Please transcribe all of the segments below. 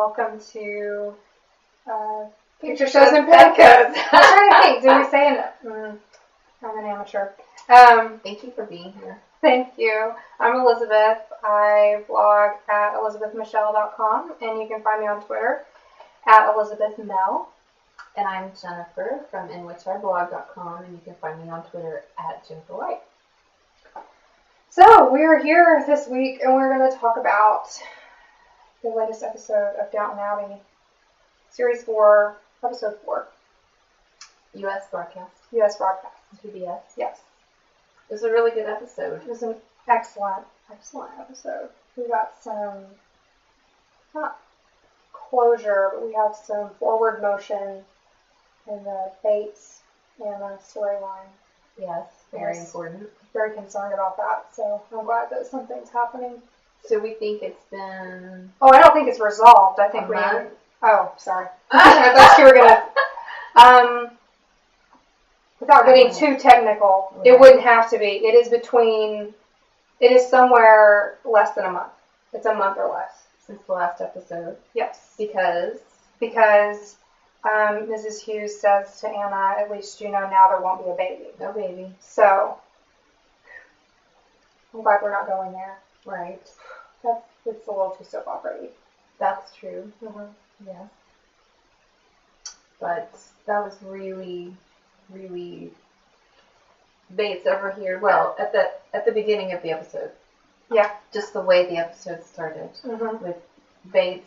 welcome to Picture Shows and Petticoats. I'm trying to think. Did we say it? I'm an amateur. Thank you for being here. Thank you. I'm Elizabeth. I blog at elizabethmichelle.com, and you can find me on Twitter at elizabethmel. And I'm Jennifer from inwhichiblog.com, and you can find me on Twitter at Jennifer White. So we're here this week, and we're going to talk about the latest episode of Downton Abbey, Series 4, Episode 4. U.S. broadcast. U.S. broadcast. PBS. Yes. It was a really good episode. It was an excellent episode. We got some, not closure, but we have some forward motion in the Bates and the storyline. Yes, very important. Very concerned about that, so I'm glad that something's happening. So we think it's been... Oh, I don't think it's resolved. I think Oh, sorry. I thought you were going to... Without getting too technical, right. It wouldn't have to be. It is somewhere less than a month. It's a month or less. Since the last episode. Yes. Because Mrs. Hughes says to Anna, at least you know now there won't be a baby. No baby. So, I'm glad we're not going there. Right. It's a little too soap opera-y. That's true. Mm-hmm. Yeah. But that was really Bates over here. Well, at the beginning of the episode. Yeah. Just the way the episode started. Mm-hmm. With Bates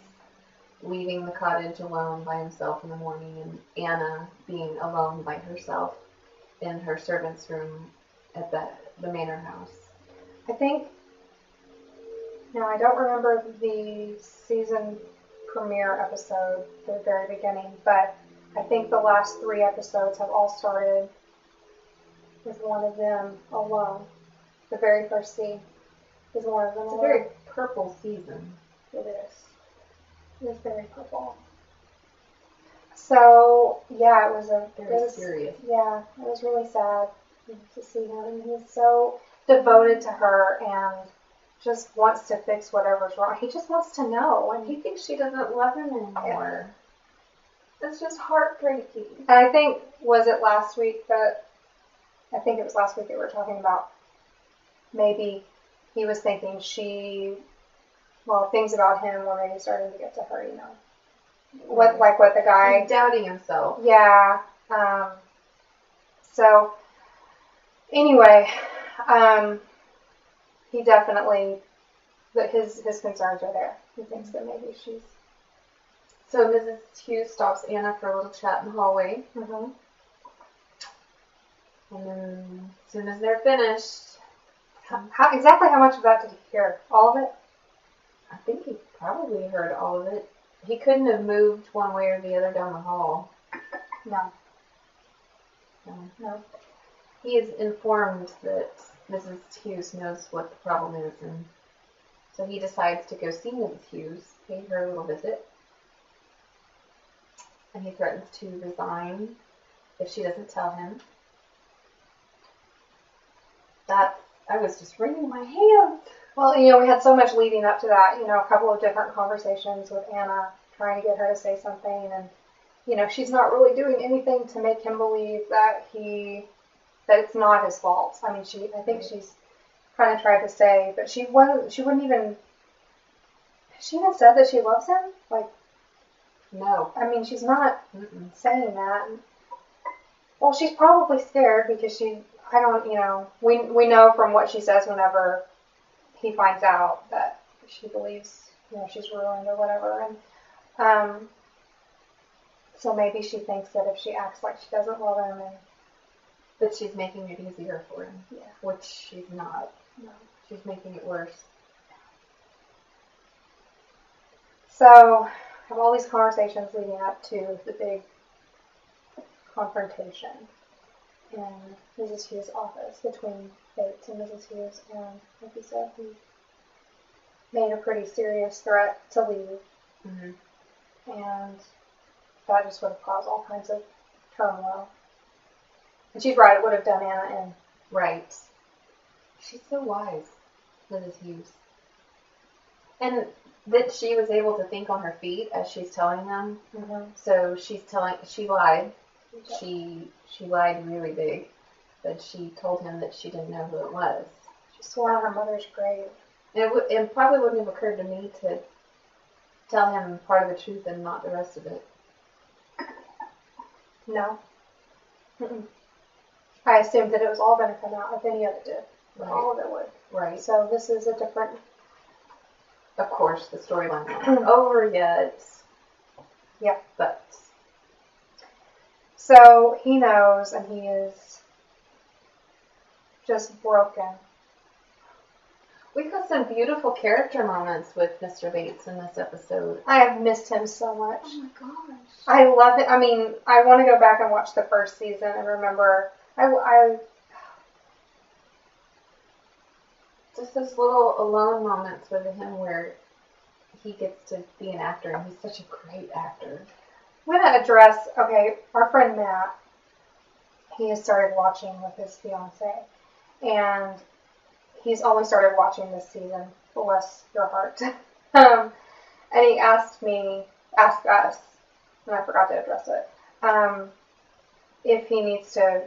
leaving the cottage alone by himself in the morning, and Anna being alone by herself in her servant's room at the manor house. I think, now I don't remember the season premiere episode, the very beginning, but I think the last 3 episodes have all started with one of them alone. The very first scene is one of them alone. It's a very purple season. It is. It is very purple. So, yeah, it was very serious. Yeah, it was really sad to see him. He's so devoted to her and just wants to fix whatever's wrong. He just wants to know, and he thinks she doesn't love him anymore. Yeah. It's just heartbreaking. And I think, was it last week that we were talking about maybe he was thinking things about him were maybe starting to get to her, you know. What the guy... He's doubting himself. Yeah. So, anyway, he definitely, his concerns are there. He thinks that maybe she's... So Mrs. Hughes stops Anna for a little chat in the hallway. Mm-hmm. And then, as soon as they're finished... Exactly how much of that did he hear? All of it? I think he probably heard all of it. He couldn't have moved one way or the other down the hall. No. He is informed that Mrs. Hughes knows what the problem is, and so he decides to go see Mrs. Hughes, pay her a little visit, and he threatens to resign if she doesn't tell him. I was just wringing my hands. Well, you know, we had so much leading up to that, you know, a couple of different conversations with Anna trying to get her to say something, and, you know, she's not really doing anything to make him believe that it's not his fault. I mean, I think she's kind of tried to say, but she wouldn't even, she even said that she loves him? Like, no. I mean, she's not saying that. Well, she's probably scared because we know from what she says whenever he finds out that she believes, you know, she's ruined or whatever. And so maybe she thinks that if she acts like she doesn't love him, and that she's making it easier for him. Yeah. Which she's not. No. She's making it worse. So, I have all these conversations leading up to the big confrontation in Mrs. Hughes' office between Bates and Mrs. Hughes, and like you said, he made a pretty serious threat to leave. Mm-hmm. And that just would have caused all kinds of turmoil. And she's right, it would have done Anna in. Right. She's so wise, Mrs. Hughes. And that she was able to think on her feet as she's telling them. Mm-hmm. So she lied. She lied really big, but she told him that she didn't know who it was. She swore on her mother's grave. And it probably wouldn't have occurred to me to tell him part of the truth and not the rest of it. No. Mm-mm. I assumed that it was all going to come out if any of it did. Right. All of it would. Right. So this is a different... Of course, the storyline isn't over yet. Yeah. But... So he knows, and he is just broken. We've got some beautiful character moments with Mr. Bates in this episode. I have missed him so much. Oh my gosh. I love it. I mean, I want to go back and watch the first season and remember... Just those little alone moments with him where he gets to be an actor, and he's such a great actor. I'm going to address, our friend Matt, he has started watching with his fiance, and he's only started watching this season, bless your heart. And he asked us, and I forgot to address it, if he needs to,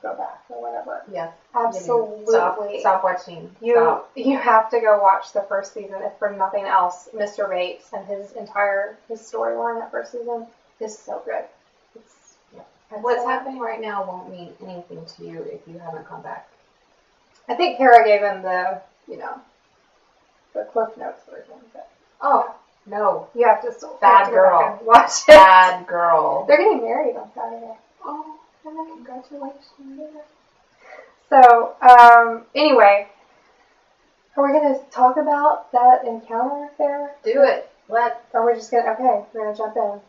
go back or whatever. Yes. Absolutely. Stop watching. You have to go watch the first season, if for nothing else. Mr. Bates and his storyline that first season is so good. What's happening right now won't mean anything to you if you haven't come back. I think Kara gave him the Cliff Notes version. But no. You have to still Bad girl. And watch it. Bad girl. They're getting married on Saturday. Oh, congratulations. So, anyway, are we going to talk about that encounter there? Do it. Or we're just going to, we're going to jump in.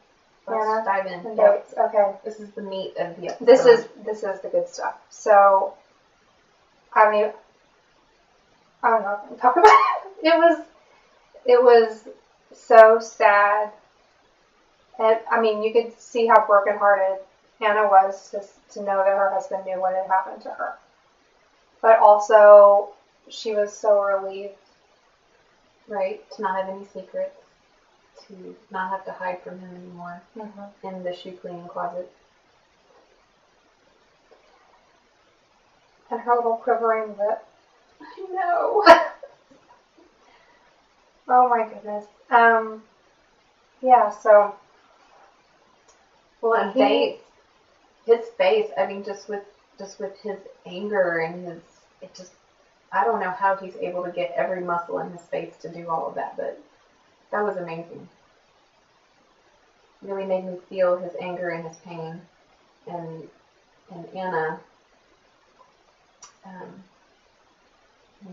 Let's dive in. And Bates. Okay. This is the meat of the episode. This is the good stuff. So, I mean, I don't know if I can talk about it. It was so sad. And, I mean, you could see how brokenhearted Anna was to know that her husband knew what had happened to her. But also, she was so relieved. Right, to not have any secrets. To not have to hide from him anymore. Mm-hmm. In the shoe cleaning closet. And her little quivering lip. I know. Oh my goodness. Yeah, so. Well, and Bates, his face, I mean, just with his anger and I don't know how he's able to get every muscle in his face to do all of that, but that was amazing. Really made me feel his anger and his pain. And Anna,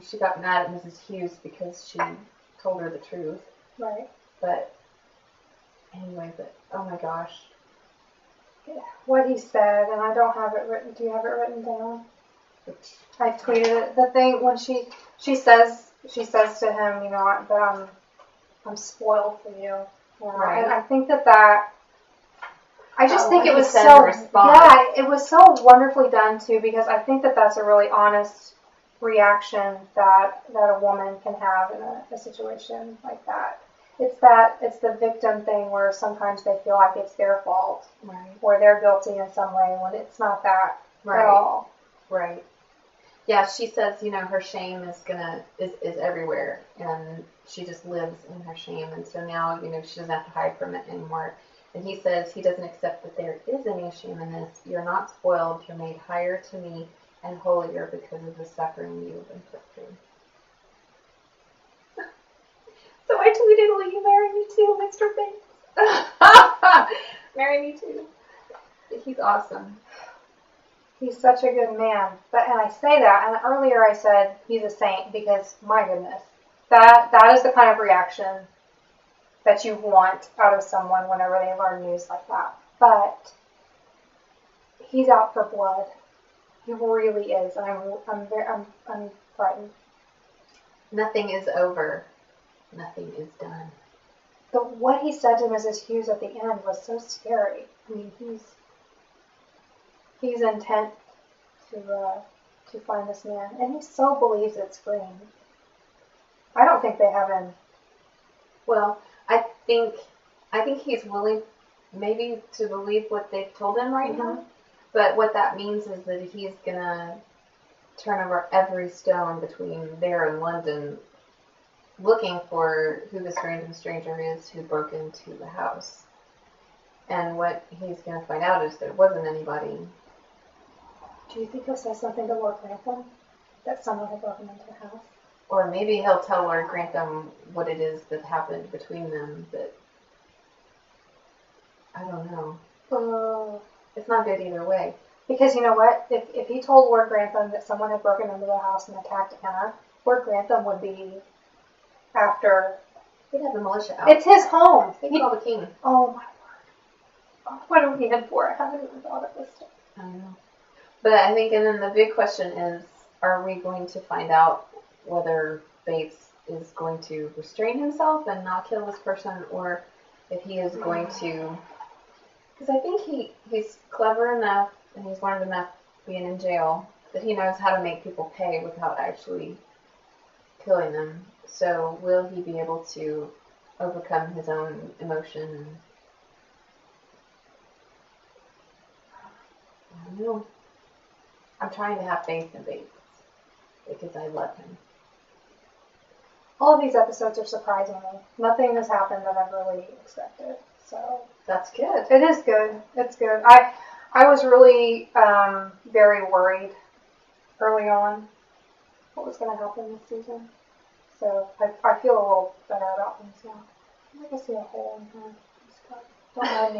she got mad at Mrs. Hughes because she told her the truth. Right. But anyway, oh my gosh. What he said, and I don't have it written. Do you have it written down? I tweeted it. The thing when she says to him, that I'm spoiled for you. Right. And I think that I just think it was so it was so wonderfully done too, because I think that that's a really honest reaction that a woman can have in a situation like that. It's the victim thing where sometimes they feel like it's their fault, right, or they're guilty in some way when it's not that at all. Right. Yeah, she says, her shame is everywhere, and she just lives in her shame, and so now, she doesn't have to hide from it anymore. And he says he doesn't accept that there is any shame in this. You're not spoiled. You're made higher to me and holier because of the suffering you have been put through. So I tweeted, will you marry me too, Mr. Bates? Marry me too. He's awesome. He's such a good man. And I say that, and earlier I said he's a saint because, my goodness, that is the kind of reaction that you want out of someone whenever they learn news like that. But he's out for blood. He really is, and I'm frightened. Nothing is over. Nothing is done. But what he said to Mrs. Hughes at the end was so scary. I mean, he's intent to find this man, and he so believes it's Green. I don't think they have him Well, I think he's willing maybe to believe what they've told him right now. But what that means is that he's gonna turn over every stone between there and London, looking for who this random stranger is who broke into the house. And what he's gonna find out is there wasn't anybody. Do you think he'll say something to Lord Grantham? That someone had broken into the house? Or maybe he'll tell Lord Grantham what it is that happened between them, but I don't know. It's not good either way. Because you know what? If he told Lord Grantham that someone had broken into the house and attacked Anna, Lord Grantham would be after... He'd have the militia out. It's his home. He'd call the king. Oh, my word. Oh, what are we in for? I haven't even thought of this stuff. I know. But I think, and then the big question is, are we going to find out whether Bates is going to restrain himself and not kill this person, or if he is going to... Because I think he's clever enough and he's learned enough being in jail that he knows how to make people pay without actually killing them. So will he be able to overcome his own emotion? I don't know. I'm trying to have faith in Bates because I love him. All of these episodes are surprising me. Nothing has happened that I've really expected. So that's good. It is good. It's good. I was really very worried early on what was going to happen this season. So I feel a little better about things now. I think I see a hole in her scarf. Don't mind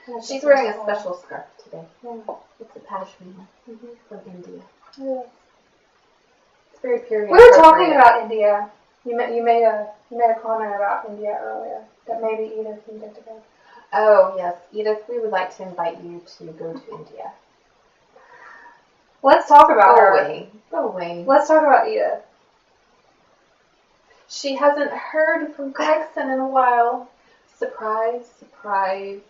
me. She's wearing a special scarf today. Yeah. It's a pashmina from India. Yeah. It's very period. We were talking about India. You made a comment about India earlier that maybe Edith needed to go. Oh yes, Edith, we would like to invite you to go to India. Let's talk about her. Go away. Let's talk about Edith. She hasn't heard from Gregson in a while. Surprise, surprise,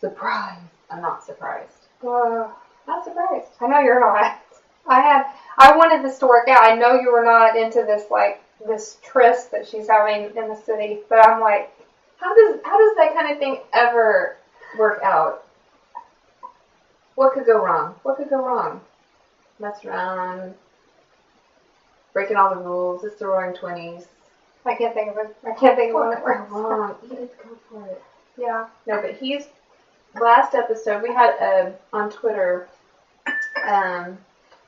surprise. I'm not surprised. Not surprised. I know you're not. I wanted this to work out. I know you were not into this tryst that she's having in the city, but I'm like, how does that kind of thing ever work out? What could go wrong? What could go wrong? Mess around, breaking all the rules. It's the Roaring 20s. I can't think of it. I can't think of what it. could go wrong? Edith, go for it. Yeah. No, but last episode we had on Twitter.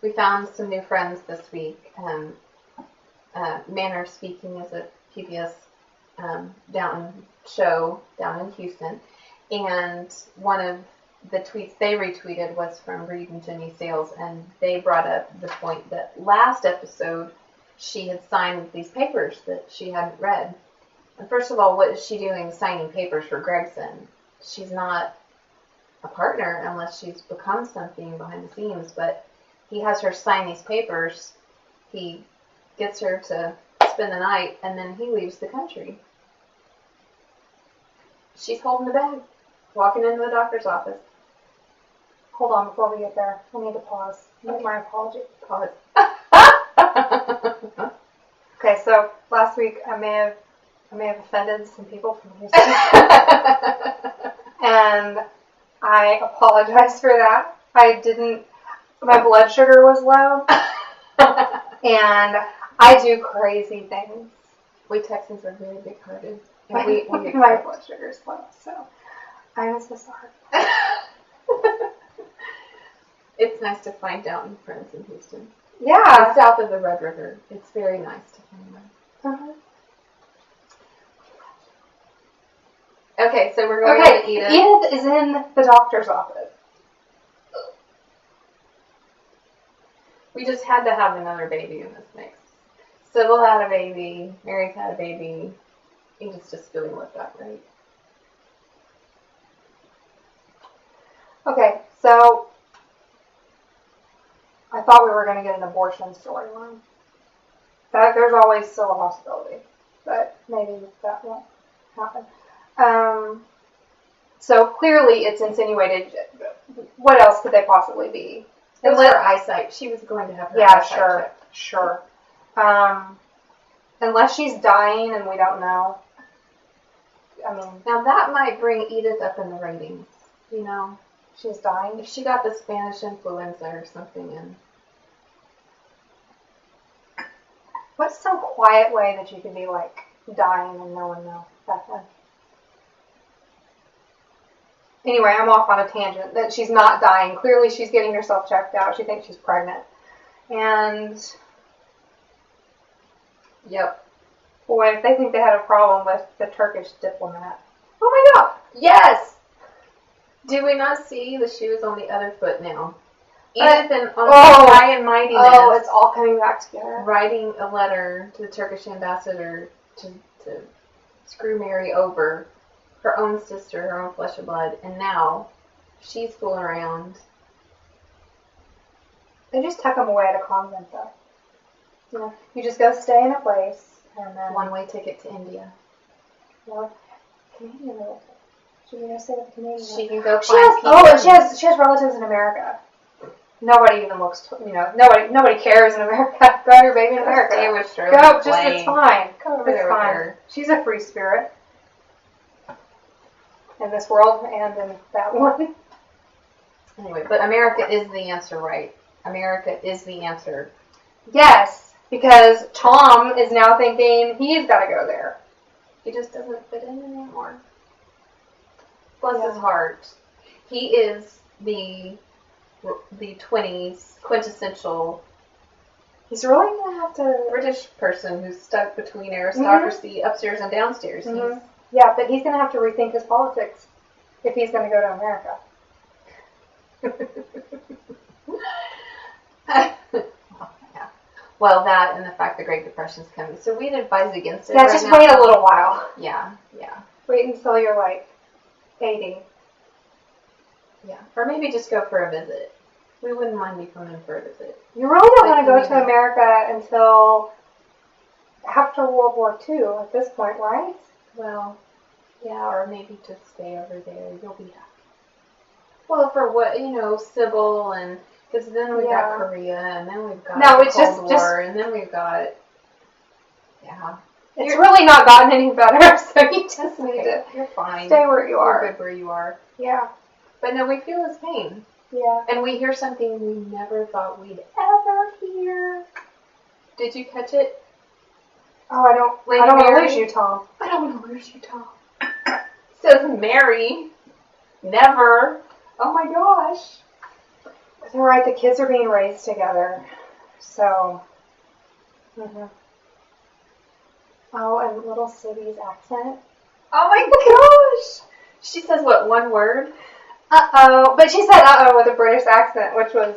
We found some new friends this week. Manor Speaking is a PBS Downton show down in Houston, and one of the tweets they retweeted was from Reed and Jenny Sales, and they brought up the point that last episode she had signed these papers that she hadn't read. And first of all, what is she doing signing papers for Gregson? She's not a partner unless she's become something behind the scenes, but he has her sign these papers. He gets her to spend the night, and then he leaves the country. She's holding the bag, walking into the doctor's office. Hold on, before we get there, I need to pause. Make my apology. Pause. Okay, so last week I may have offended some people from Houston, and I apologize for that. My blood sugar was low, and I do crazy things. We Texans are very big-hearted. And my blood sugar is low, so I'm so sorry. It's nice to find Downton friends in Houston. Yeah. And south of the Red River. It's very nice to find them. Uh-huh. Okay, so we're going to Edith. Edith is in the doctor's office. We just had to have another baby in this mix. Sybil had a baby. Mary's had a baby. Edith's just doing what got right. Okay, so I thought we were going to get an abortion storyline. There's always still a possibility, but maybe that won't happen. So clearly it's insinuated. What else could they possibly be? It was her eyesight. She was going to have her eyesight checked. Sure. Unless she's dying and we don't know. I mean, Now that might bring Edith up in the ratings. You know, she's dying. if she got the Spanish influenza or something, and What's some quiet way that you could be like dying and no one know back then? Anyway, I'm off on a tangent. That she's not dying. Clearly, she's getting herself checked out. She thinks she's pregnant, and yep. boy, if they think they had a problem with the Turkish diplomat. Oh my God! Yes. Did we not see that she was on the other foot now? Edith and on High and Mightiness. Oh, it's all coming back together. Writing a letter to the Turkish ambassador to screw Mary over, her own sister, her own flesh and blood, and now she's fooling around. They just tuck them away at a convent, though. You know, you just go stay in a place, and then One-way ticket to India. well, Canadian relative. She can go stay with the Canadian. She can go She find has, people. oh, and she has relatives in America. Nobody even looks, nobody cares in America. Go have your baby in America. Stay with her. Go, just it's fine. Go over there It's with fine. her. She's a free spirit in this world and in that one. Anyway, but America is the answer, right? America is the answer. Yes, because Tom is now thinking he's got to go there. He just doesn't fit in anymore. Bless his heart. He is the 20s quintessential He's really gonna have to. British person who's stuck between aristocracy upstairs and downstairs. Mm-hmm. Yeah, but he's gonna have to rethink his politics if he's gonna go to America. Well, that and the fact the Great Depression's coming. So we'd advise against it. Yeah, right just now. wait a little while. Yeah. Wait until you're like 80. Yeah. Or maybe just go for a visit. We wouldn't mind me coming for a visit. You really don't want to Like, go to America until after World War II at this point, right? Well, yeah, or maybe just stay over there. You'll be happy. Well, for what, Sybil, and because then we've got Korea, and then we've got the Cold War, and then we've got, It's really not gotten any better, so you just need to You're fine. stay where you are. You're good where you are. Yeah. But no, we feel his pain. Yeah. And we hear something we never thought we'd ever hear. Did you catch it? Oh, I don't Lady want to Mary? lose you, Tom. I don't want to lose you, Tom. Says Mary. Never. Oh my gosh. They're right, the kids are being raised together. So. Mm-hmm. Oh, and little Sibby's accent. Oh my gosh. She says what, one word? Uh-oh. But she said uh-oh with a British accent, which was...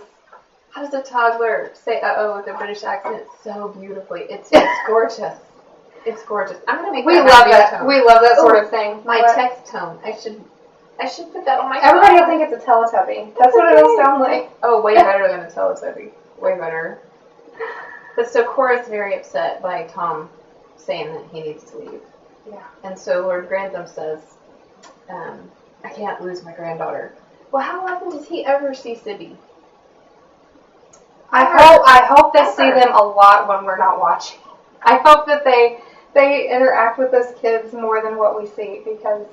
How does a toddler say uh-oh with a British accent so beautifully? It's gorgeous. It's gorgeous. I'm going to make We that love my that. ringtone. We love that sort of thing. My But text tone. I should put that on my everybody will phone. think it's a Teletubby. That's what it'll sound like. Oh, way better than a Teletubby. Way better. But so Cora's very upset by Tom saying that he needs to leave. Yeah. And so Lord Grantham says, I can't lose my granddaughter. Well, how often does he ever see Sibby? I hope they see them a lot when we're not watching. I hope that they interact with those kids more than what we see, because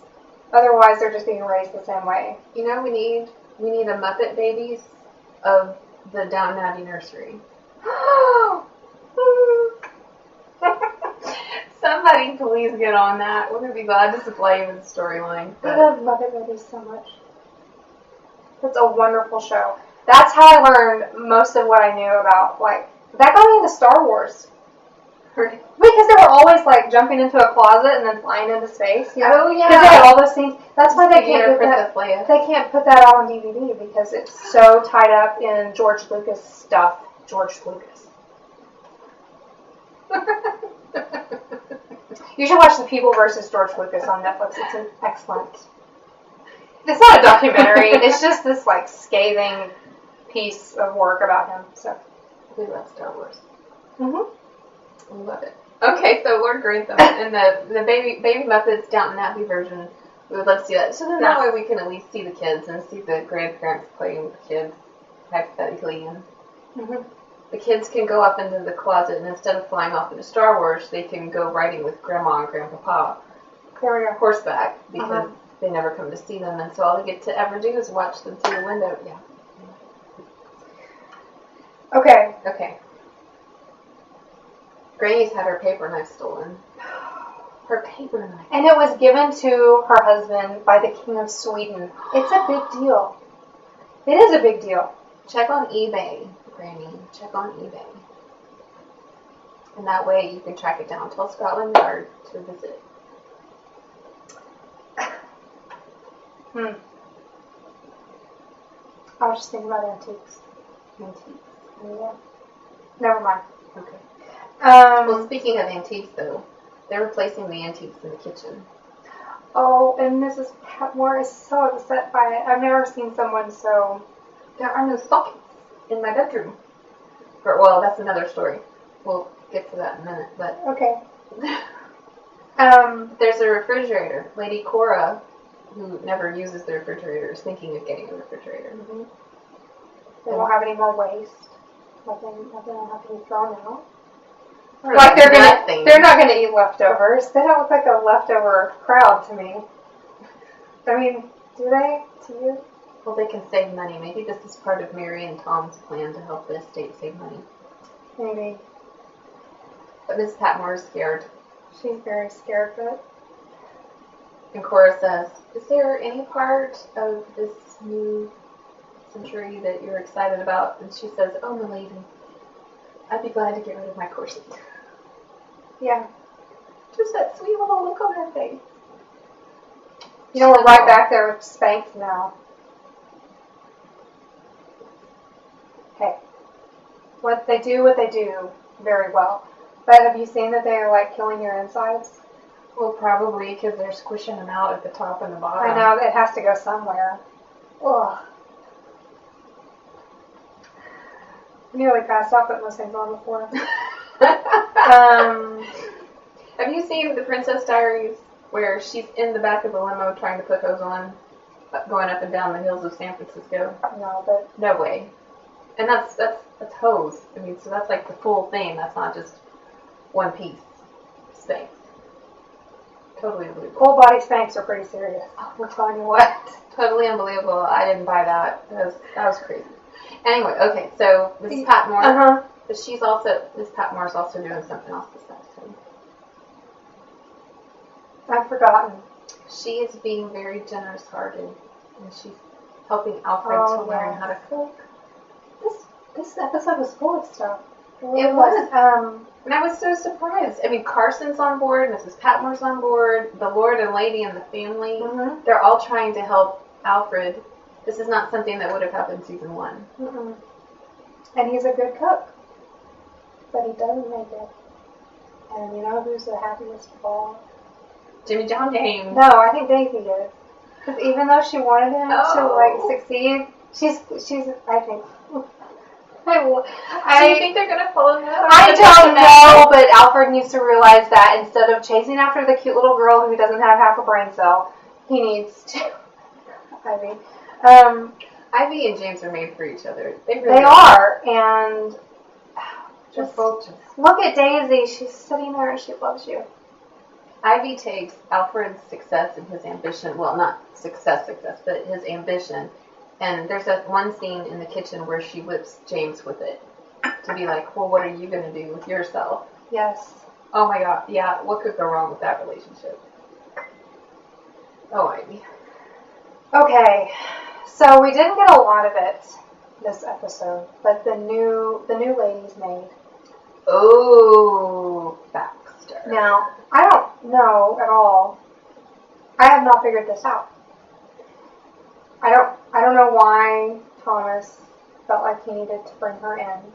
otherwise they're just being raised the same way. You know, we need a Muppet Babies of the Downton Abbey nursery. Somebody please get on that. We're going to be glad to supply you with the storyline. I love Muppet Babies so much. It's a wonderful show. That's how I learned most of what I knew about, like, that got me into Star Wars. Because they were always, like, jumping into a closet and then flying into space. You know? Oh, yeah. Because they had all those scenes. That's why they can't put Princess that. Leia. They can't put that out on DVD because it's so tied up in George Lucas stuff. George Lucas. You should watch The People versus George Lucas on Netflix. It's an excellent. It's not a documentary. It's just this like scathing piece of work about him. So We love Star Wars. Mhm. We love it. Okay, so Lord Grantham and the baby Muppets Downton Abbey version. We would love to see that. So then that way we can at least see the kids and see the grandparents playing with the kids, hypothetically, and the kids can go up into the closet, and instead of flying off into Star Wars, they can go riding with Grandma and Grandpapa. There we go. horseback because they never come to see them, and so all they get to ever do is watch them through the window. Yeah. Okay. Okay. Granny's had her paper knife stolen. Her paper knife. And it was given to her husband by the King of Sweden. It's a big deal. It is a big deal. Check on eBay, Granny. Check on eBay. And that way you can track it down. Tell Scotland Yard to visit. I was just thinking about antiques. Antiques. Yeah. Never mind. Okay. Well, speaking of antiques, though, they're replacing the antiques in the kitchen. Oh, and Mrs. Patmore is so upset by it. I've never seen someone so... There are no stockings in my bedroom. Well, that's another story. We'll get to that in a minute, but... Okay. There's a refrigerator. Lady Cora, who never uses the refrigerator, is thinking of getting a refrigerator. Mm-hmm. They won't have any more waste. Nothing will have to be thrown out. Like they're not gonna eat leftovers. They don't look like a leftover crowd to me. I mean, do they? To you? Well, they can save money. Maybe this is part of Mary and Tom's plan to help the estate save money. Maybe. But Miss Patmore is scared. She's very scared, but... And Cora says, is there any part of this new century that you're excited about? And she says, oh, milady, I'd be glad to get rid of my corset. Yeah. Just that sweet little look on her face. You know, we're right back there with Spanx now. Hey. What they do very well. But have you seen that they are like killing your insides? Well, probably because they're squishing them out at the top and the bottom. I know, it has to go somewhere. Ugh. Nearly passed out putting those things on before. Have you seen The Princess Diaries where she's in the back of the limo trying to put hose on, going up and down the hills of San Francisco? No, but... No way. And that's hose. I mean, so that's like the full thing. That's not just one piece. Spanx. Totally unbelievable. Full body Spanx are pretty serious. We're telling you what. Totally unbelievable. I didn't buy that. That was crazy. Anyway, okay, so Mrs. Patmore, but Miss Patmore's also doing something else this episode. I've forgotten. She is being very generous-hearted, and she's helping Alfred to learn how to cook. This episode was full of stuff. It was. And I was so surprised. I mean, Carson's on board, Mrs. Patmore's on board, the Lord and Lady and the family. Mm-hmm. They're all trying to help Alfred. This is not something that would have happened season 1. Mm-mm. And he's a good cook. But he doesn't make it. And you know who's the happiest of all? Jimmy John James. No, I think Daisy is. Because even though she wanted him to, succeed, she's I think... Do you think they're going to fall in love? I don't know, but Alfred needs to realize that instead of chasing after the cute little girl who doesn't have half a brain cell, he needs to... Ivy and James are made for each other. They are, and just look at Daisy. She's sitting there and she loves you. Ivy takes Alfred's success and his ambition, well, not success, but his ambition, and there's that one scene in the kitchen where she whips James with it to be like, well, what are you going to do with yourself? Yes. Oh my God, yeah, what could go wrong with that relationship? Oh, Ivy. Okay, so we didn't get a lot of it this episode, but the new lady's maid. Oh, Baxter. Now, I don't know at all. I have not figured this out. I don't know why Thomas felt like he needed to bring her in,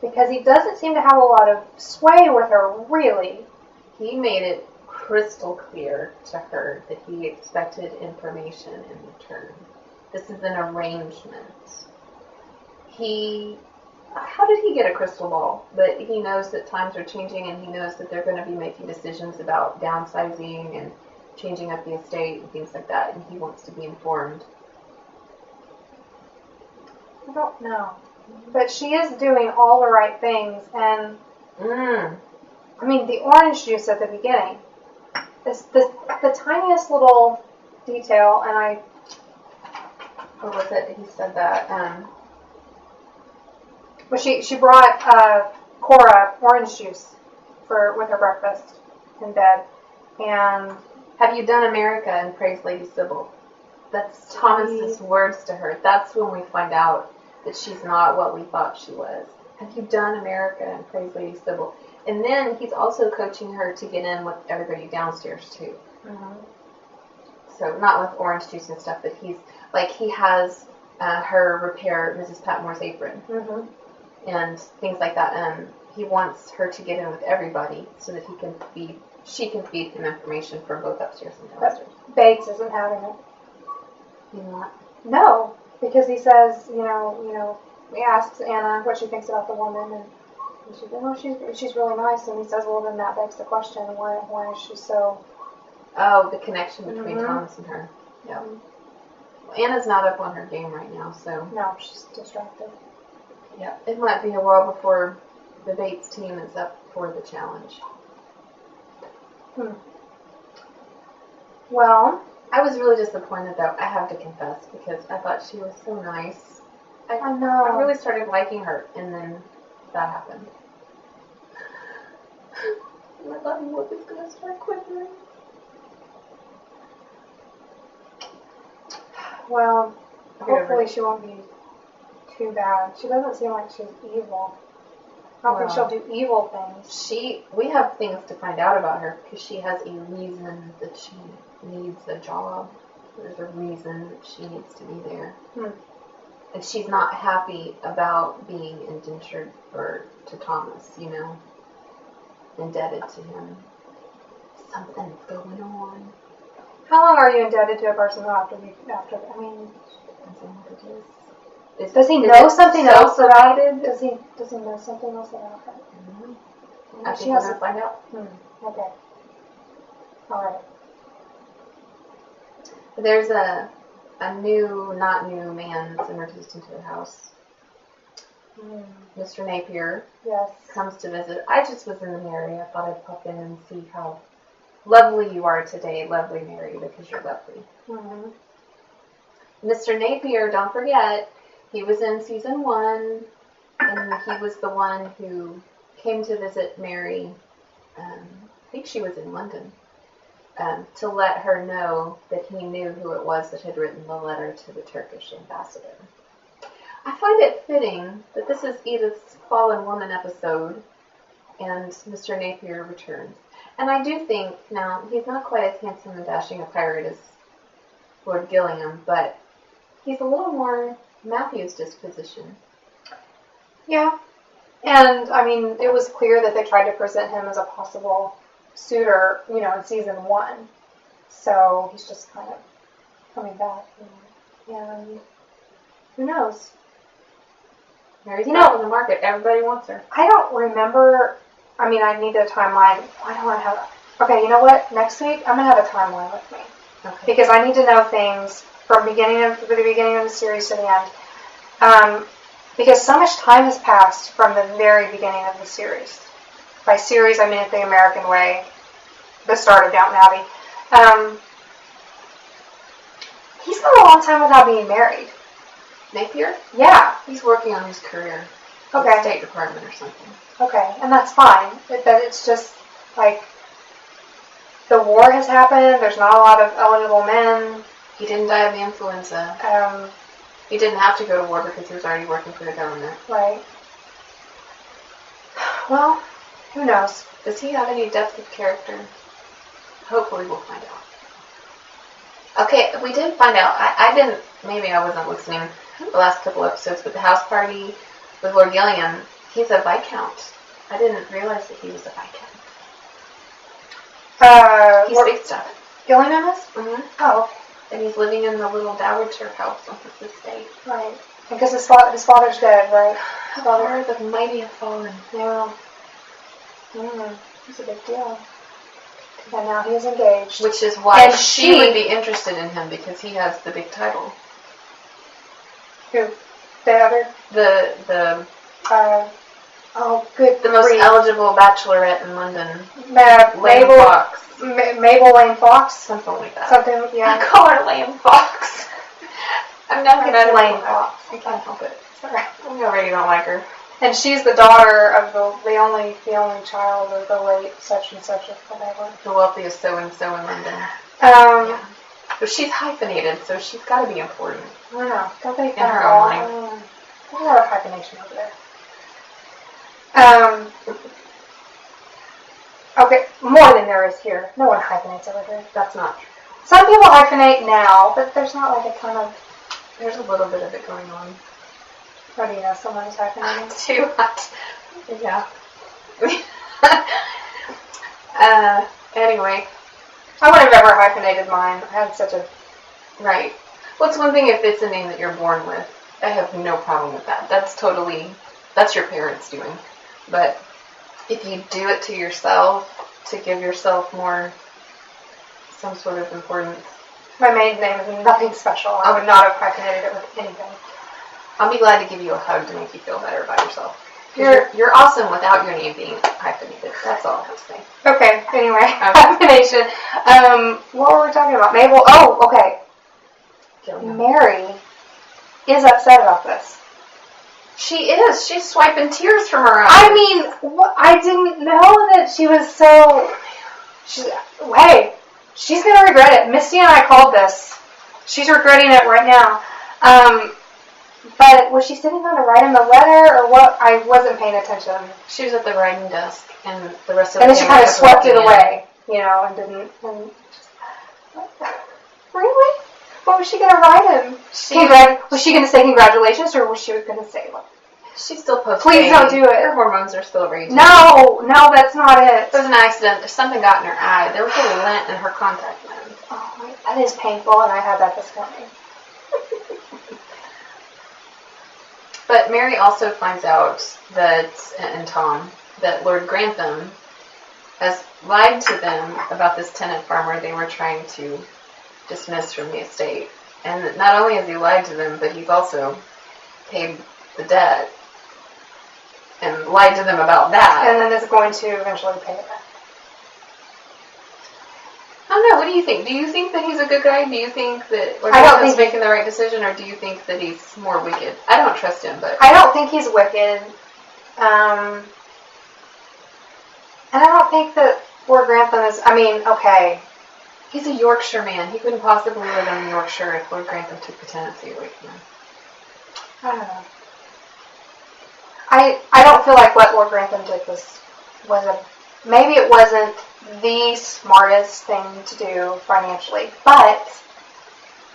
because he doesn't seem to have a lot of sway with her, really. He made it crystal clear to her that he expected information in return. This is an arrangement. How did he get a crystal ball? But he knows that times are changing, and he knows that they're going to be making decisions about downsizing and changing up the estate and things like that, and he wants to be informed. I don't know. But she is doing all the right things, and I mean, the orange juice at the beginning. It's the tiniest little detail, and What was it? He said that. But she brought Cora orange juice with her breakfast in bed. And have you done America? And praise Lady Sybil. That's Thomas's words to her. That's when we find out that she's not what we thought she was. Have you done America? And praise Lady Sybil. And then he's also coaching her to get in with everybody downstairs too. Mm-hmm. So not with orange juice and stuff, but he has her repair Mrs. Patmore's apron. Mm-hmm. And things like that. And he wants her to get in with everybody so that she can feed him information from both upstairs and downstairs. But Bates isn't having it. He's not? No, because he says, he asks Anna what she thinks about the woman, and she says, she's really nice, and he says, well, then that begs the question, why is she so... Oh, the connection between Mm-hmm. Thomas and her. Yeah. Well, Anna's not up on her game right now, so... No, she's distracted. Yeah, it might be a while before the Bates team is up for the challenge. Well, I was really disappointed, though, I have to confess, because I thought she was so nice. I know. I really started liking her, and then that happened. And I thought Wolf was going to start quivering. Well, hopefully she won't be too bad. She doesn't seem like she's evil. I don't think she'll do evil things. We have things to find out about her, because she has a reason that she needs a job. There's a reason that she needs to be there. And she's not happy about being indentured to Thomas, indebted to him. Something's going on. How long are you indebted to a person after I mean... Depends on what it is. Does he know something else about it? Does he know something else about her? Mm-hmm. I think we're going to find out. Okay. Alright. There's a not new man that's introduced into the house. Mr. Napier comes to visit. I just was in the area. I thought I'd pop in and see how lovely you are today, lovely Mary, because you're lovely. Mr. Napier, don't forget, he was in season 1, and he was the one who came to visit Mary. I think she was in London. To let her know that he knew who it was that had written the letter to the Turkish ambassador. I find it fitting that this is Edith's Fallen Woman episode, and Mr. Napier returns. And I do think, now, he's not quite as handsome and dashing a pirate as Lord Gillingham, but he's a little more Matthew's disposition. Yeah. And, I mean, it was clear that they tried to present him as a possible suitor, in season 1. So he's just kind of coming back. And who knows? Mary's not on the market. Everybody wants her. I don't remember. I mean, I need a timeline. Why don't I have... Okay, you know what? Next week, I'm going to have a timeline with me. Okay. Because I need to know things from the beginning of the series to the end. Because so much time has passed from the very beginning of the series. By series, I mean the American way, the start of Downton Abbey. He's gone a long time without being married. Napier? Yeah. He's working on his career. Okay. The State Department or something. Okay, and that's fine. But it's just, like, the war has happened, there's not a lot of eligible men. He didn't die of the influenza. He didn't have to go to war because he was already working for the government. Right. Well, who knows? Does he have any depth of character? Hopefully we'll find out. Okay, we did find out. I didn't, maybe I wasn't listening the last couple episodes, but the house party with Lord Gillingham, he's a Viscount. I didn't realize that he was a Viscount. He's big stuff. Gillingham is? Mm-hmm. Oh, okay. And he's living in the little dowager house on his estate. Right. Because his father's dead, right? His father, the mighty have fallen. Yeah. It's a big deal. And now he is engaged. Which is why and she would be interested in him, because he has the big title. Who? The other? The oh, good the most eligible bachelorette in London. Mabel Fox. Mabel Lane Fox? Something like that. Something, yeah. I call her Lane Fox. I'm not good at Lane Fox. I can't help it. Sorry. I already don't like her. And she's the daughter of the only child of the late such and such or whatever. The wealthiest so and so in London. Yeah. But she's hyphenated, so she's got to be important. I don't know. Don't they In her own mind. There's a lot of hyphenation over there. Okay, more than there is here. No one hyphenates over here. That's not true. Some people hyphenate now, but there's not like a ton of. There's a little bit of it going on. What do you know? Someone is hyphenating? Too much. Yeah. Anyway. I would have never hyphenated mine. I had such a. Right. Well, it's one thing if it's a name that you're born with. I have no problem with that. That's your parents doing. But if you do it to yourself, to give yourself some sort of importance. My maiden name is nothing special. I would not have hyphenated it with anything. I'll be glad to give you a hug to make you feel better about yourself. You're awesome without your name being hyphenated. That's all I have to say. Okay, anyway. Hyphenation. What were we talking about? Mabel. Oh, okay. Mary is upset about this. She is. She's swiping tears from her eyes. I mean, I didn't know that she was so... Hey, she's going to regret it. Misty and I called this. She's regretting it right now. But was she sitting down to write him the letter or what? I wasn't paying attention. She was at the writing desk and the rest of and the then she kind of swept it away, and didn't... Really? What was she going to write him? Was she going to say congratulations or was she going to say, like... She's still posting. Please don't do it. Her hormones are still raging. No, that's not it. It was an accident. Something got in her eye. There was a lint in her contact lens. Oh, that is painful, and I had that this morning. But Mary also finds out and Tom, that Lord Grantham has lied to them about this tenant farmer they were trying to dismiss from the estate. And not only has he lied to them, but he's also paid the debt and lied to them about that. And then is going to eventually pay it back. I don't know. What do you think? Do you think that he's a good guy? Do you think that Lord I don't Grantham is think making the right decision, or do you think that he's more wicked? I don't trust him, but I don't think he's wicked. And I don't think that Lord Grantham is... I mean, okay. He's a Yorkshire man. He couldn't possibly live in Yorkshire if Lord Grantham took the tenancy away from him. I don't know. I don't feel like what Lord Grantham did was maybe it wasn't the smartest thing to do financially, but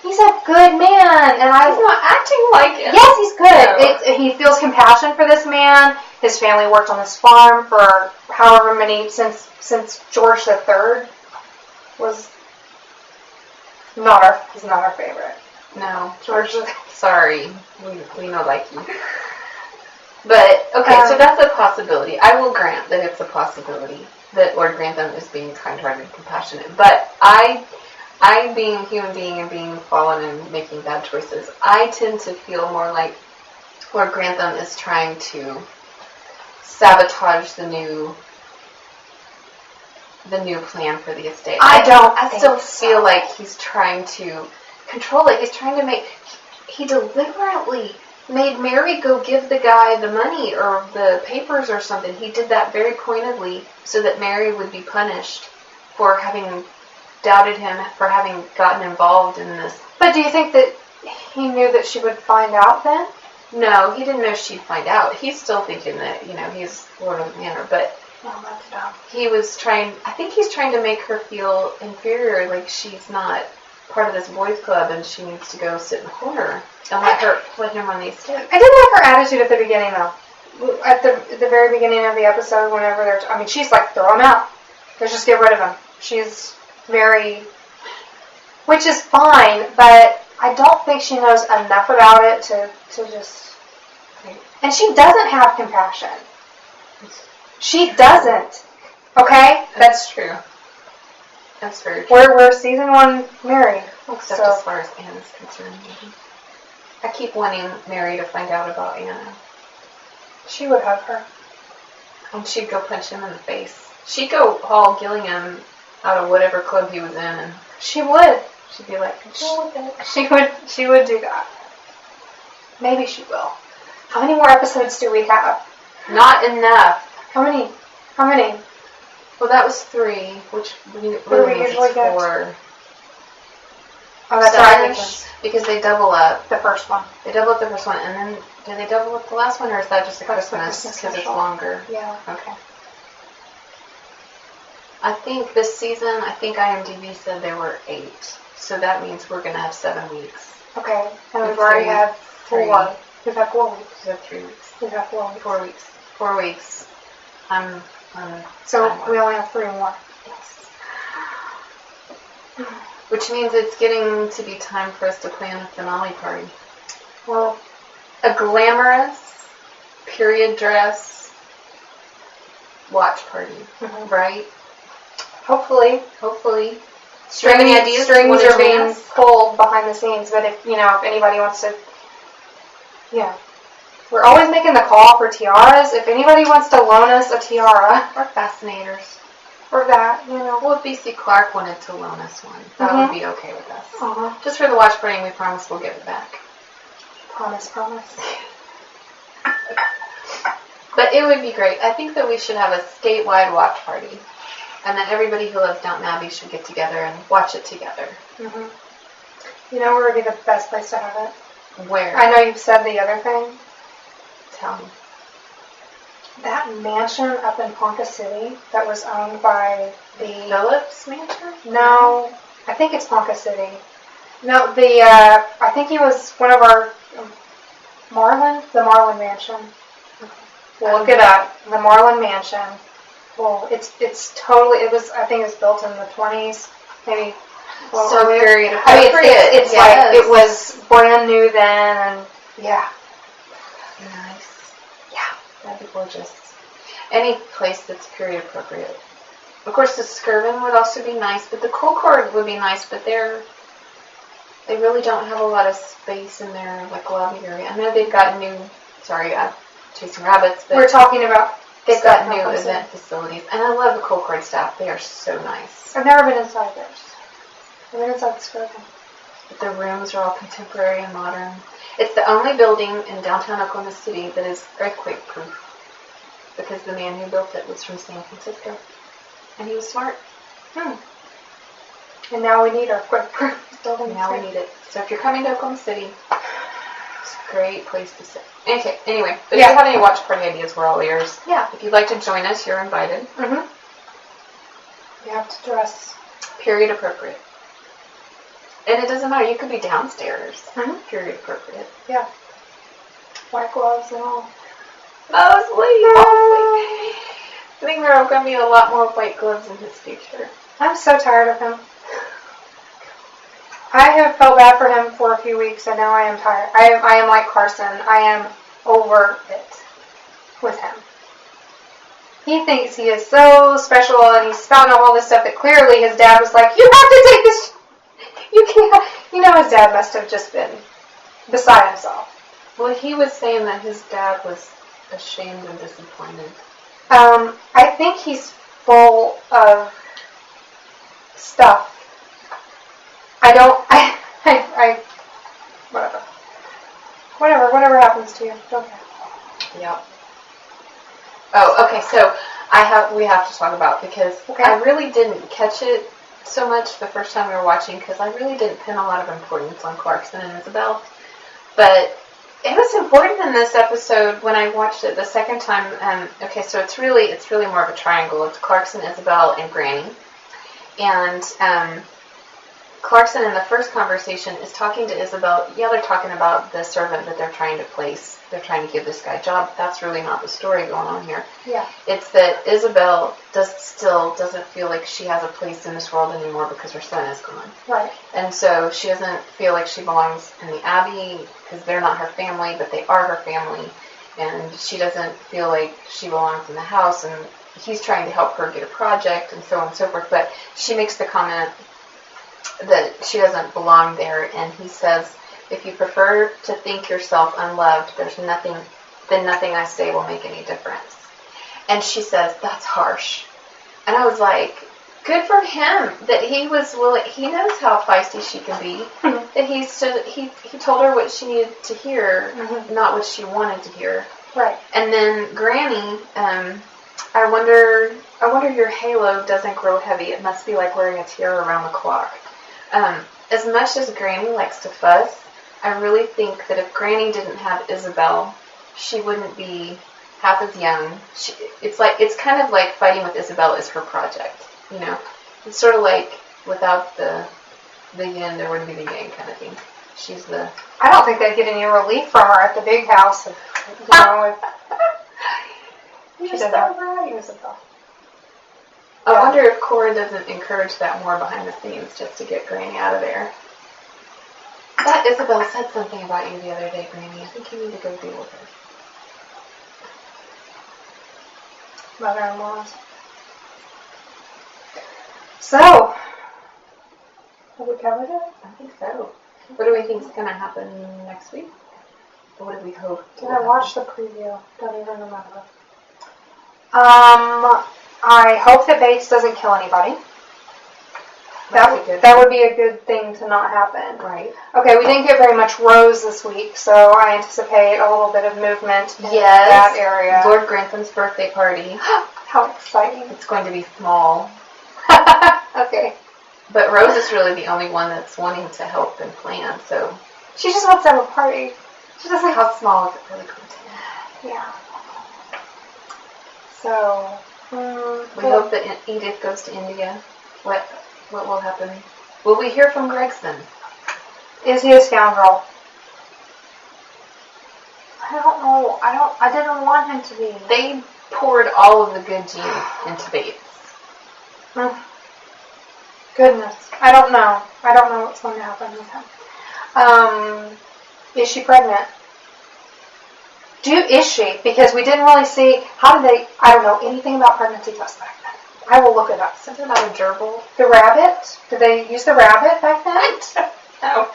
he's a good man, and he's not acting like it. Yes, he's good. No. He feels compassion for this man. His family worked on this farm for however many since George III was he's not our favorite. No, George. Sorry, we no like you. But, okay, so that's a possibility. I will grant that it's a possibility that Lord Grantham is being kind-hearted and compassionate. But I being a human being and being fallen and making bad choices, I tend to feel more like Lord Grantham is trying to sabotage the new plan for the estate. I still feel like he's trying to control it. He's trying to he deliberately made Mary go give the guy the money or the papers or something. He did that very pointedly so that Mary would be punished for having doubted him, for having gotten involved in this. But do you think that he knew that she would find out then? No, he didn't know she'd find out. He's still thinking that, he's Lord of the Manor, but that's dumb. I think he's trying to make her feel inferior, like she's not part of this boys club and she needs to go sit in the corner and let him run the estate. I did like her attitude at the beginning, though. At the very beginning of the episode, whenever she's like, throw him out. Let's just get rid of him. She's very... Which is fine, but I don't think she knows enough about it to just... And she doesn't have compassion. She doesn't. Okay? That's true. That's very true. We're season 1 married. Except as far as Anna's concerned. I keep wanting Mary to find out about Anna. She would hug her. And she'd go punch him in the face. She'd go haul Gillingham out of whatever club he was in, and She would. she'd be like, "Go with it." She would do that. Maybe she will. How many more episodes do we have? Not enough. How many? How many? Well, that was 3, which What do we really means usually it's get? 4. Oh, that's Stars, because they double up. the first one. They double up the first one, and then do they double up the last one, or is that just a That's the Christmas Christmas because it's special. longer? Yeah. Okay. I think this season, IMDb said there were 8, so that means we're gonna have 7 weeks. Okay. And we've With already 3. had 4. We've had 4 weeks. We have 3 weeks. We've had 4 weeks. 4 weeks. 4 weeks. So I'm we only have 3 more. Yes. Which means it's getting to be time for us to plan a finale party. Well, A glamorous period dress watch party, Mhm. right? hopefully. Hopefully. Any ideas? Strings What are is being this? pulled behind the scenes, but if anybody wants to, we're always making the call for tiaras. If anybody wants to loan us a tiara Or fascinators. or that, Well, if BC Clark wanted to loan us one, that Mhm. would be okay with us. Uh-huh. Just for the watch party, we promise we'll give it back. Promise. But it would be great. I think that we should have a statewide watch party. And then everybody who loves Downton Abbey should get together and watch it together. Mm-hmm. You know where would be the best place to have it? Where? I know you've said the other thing. Tell me. That mansion up in Ponca City that was owned by the... Phillips Mansion? No, I think it's Ponca City. No, I think he was one of our... the Marlin Mansion. We'll look it up. The Marlin Mansion. Well, it's totally, I think it was built in the 20s, maybe. Well, So earlier. period I mean, appropriate. it's Yes. like, it was brand new then, and yeah. Nice. Yeah. That'd be gorgeous. Any place that's period appropriate. Of course, the Skirvin would also be nice, but the Colcord would be nice, but they really don't have a lot of space in their lobby area. I know they've got new, I'm chasing rabbits, but We're talking about... they've got new Ponca City. event facilities. And I love the Colcord staff. They are so nice. I've never been inside theirs. I've been inside the Skirvin. But the rooms are all contemporary and modern. It's the only building in downtown Oklahoma City that is earthquake-proof. Because the man who built it was from San Francisco. And he was smart. And now we need our quick-proof buildings. Now we need it. So if you're coming to Oklahoma City, it's a great place to sit. Okay, anyway, but if you have any watch party ideas, we're all ears. Yeah. If you'd like to join us, you're invited. Mm-hmm. You have to dress. Period appropriate. And it doesn't matter. You could be downstairs. Mhm. Period appropriate. Yeah. White gloves and all. Mostly. I think there are going to be a lot more white gloves in his future. I'm so tired of him. I have felt bad for him for a few weeks, and now I am tired. I am like Carson. I am over it with him. He thinks he is so special, and he's spouting off all this stuff that clearly his dad was like, you have to take this. You can't. His dad must have just been beside himself. Well, he was saying that his dad was ashamed and disappointed. I think he's full of stuff. Whatever happens to you, don't care. Yep. Oh, okay, so we have to talk about, because I really didn't catch it so much the first time we were watching, because I really didn't pin a lot of importance on Clarkson and Isabel. But it was important in this episode when I watched it the second time. Okay, so it's really more of a triangle. It's Clarkson, Isabel, and Granny. And Clarkson in the first conversation is talking to Isabel. Yeah, they're talking about the servant that they're trying to place. They're trying to give this guy a job. That's really not the story going on here. Yeah. It's that Isabel still doesn't feel like she has a place in this world anymore because her son is gone. Right. And so she doesn't feel like she belongs in the Abbey because they're not her family, but they are her family. And she doesn't feel like she belongs in the house, and he's trying to help her get a project and so on and so forth. But she makes the comment that she doesn't belong there, and he says, if you prefer to think yourself unloved, then nothing I say will make any difference. And she says, that's harsh. And I was like, Good for him that he was willing. He knows how feisty she can be. Mhm. That he told her what she needed to hear, not what she wanted to hear. Right. And then Granny, I wonder your halo doesn't grow heavy. It must be like wearing a tiara around the clock. As much as Granny likes to fuss, I really think that if Granny didn't have Isabel, she wouldn't be half as young. It's kind of like fighting with Isabel is her project. You know, it's sort of like without the yin, there wouldn't be the yang kind of thing. She's the. I don't think they'd get any relief from her at the big house. If, You're so right. Isabel. I wonder if Cora doesn't encourage that more behind the scenes just to get Granny out of there. That Isabel said something about you the other day, Granny. I think you need to go deal with her. Mother-in-laws. So, have we covered it? I think so. What do we think is going to happen next week? Or what do we hope? Did I watch the preview? Don't even remember. I hope that Bates doesn't kill anybody. That would be a good thing to not happen. Right. Okay, we didn't get very much Rose this week, so I anticipate a little bit of movement in that area. Lord Grantham's birthday party. How exciting. It's going to be small. Okay. But Rose is really the only one that's wanting to help and plan, so. She just wants to have a party. She doesn't. How small is it really going to be? Yeah. So. We hope that Edith goes to India. What will happen? Will we hear from Gregson? Is he a scoundrel? I don't know. I didn't want him to be. They poured all of the good genes into Bates. Goodness. I don't know. I don't know what's going to happen with him. Is she pregnant? Is she? Because we didn't really see, I don't know anything about pregnancy tests back then. I will look it up. Something about a gerbil? The rabbit? Did they use the rabbit back then? No.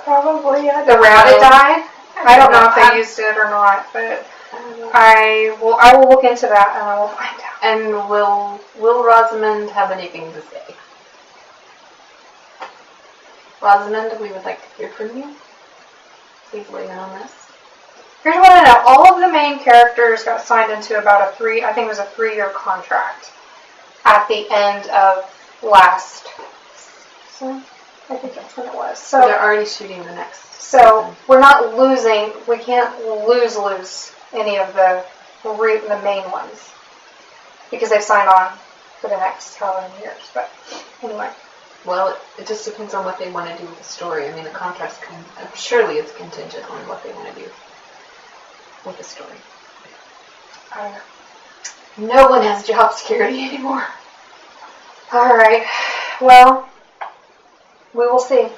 Probably, yeah. The rabbit died? I don't know if they used it or not, but I will look into that and I will find out. And will Rosamund have anything to say? Rosamund, we would like to hear from you. Please weigh in on this. Here's what I know. All of the main characters got signed into about a 3-year contract at the end of last season. I think that's when it was. So they're already shooting the next. So season. We're not losing. We can't lose any of the main ones because they've signed on for the next however many years. But anyway. Well, it just depends on what they want to do with the story. I mean, the contract's surely it's contingent on what they want to do with the story. I don't know. No one has job security anymore. All right. Well, we will see.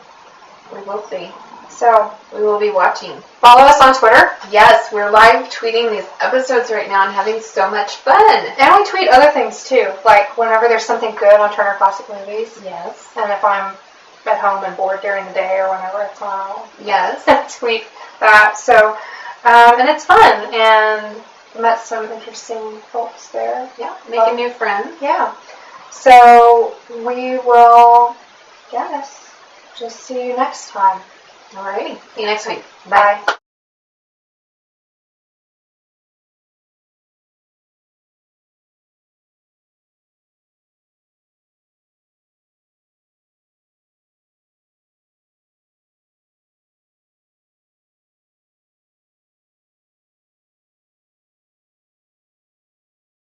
We will see. So we will be watching. Follow us on Twitter. Yes, we're live tweeting these episodes right now and having so much fun. And we tweet other things too, like whenever there's something good on Turner Classic Movies. Yes. And if I'm at home and bored during the day or whenever it's on, yes, tweet that. So, and it's fun and met some interesting folks there. Yeah, making new friends. Yeah. So we will, just see you next time. Alrighty. See you next week. Bye.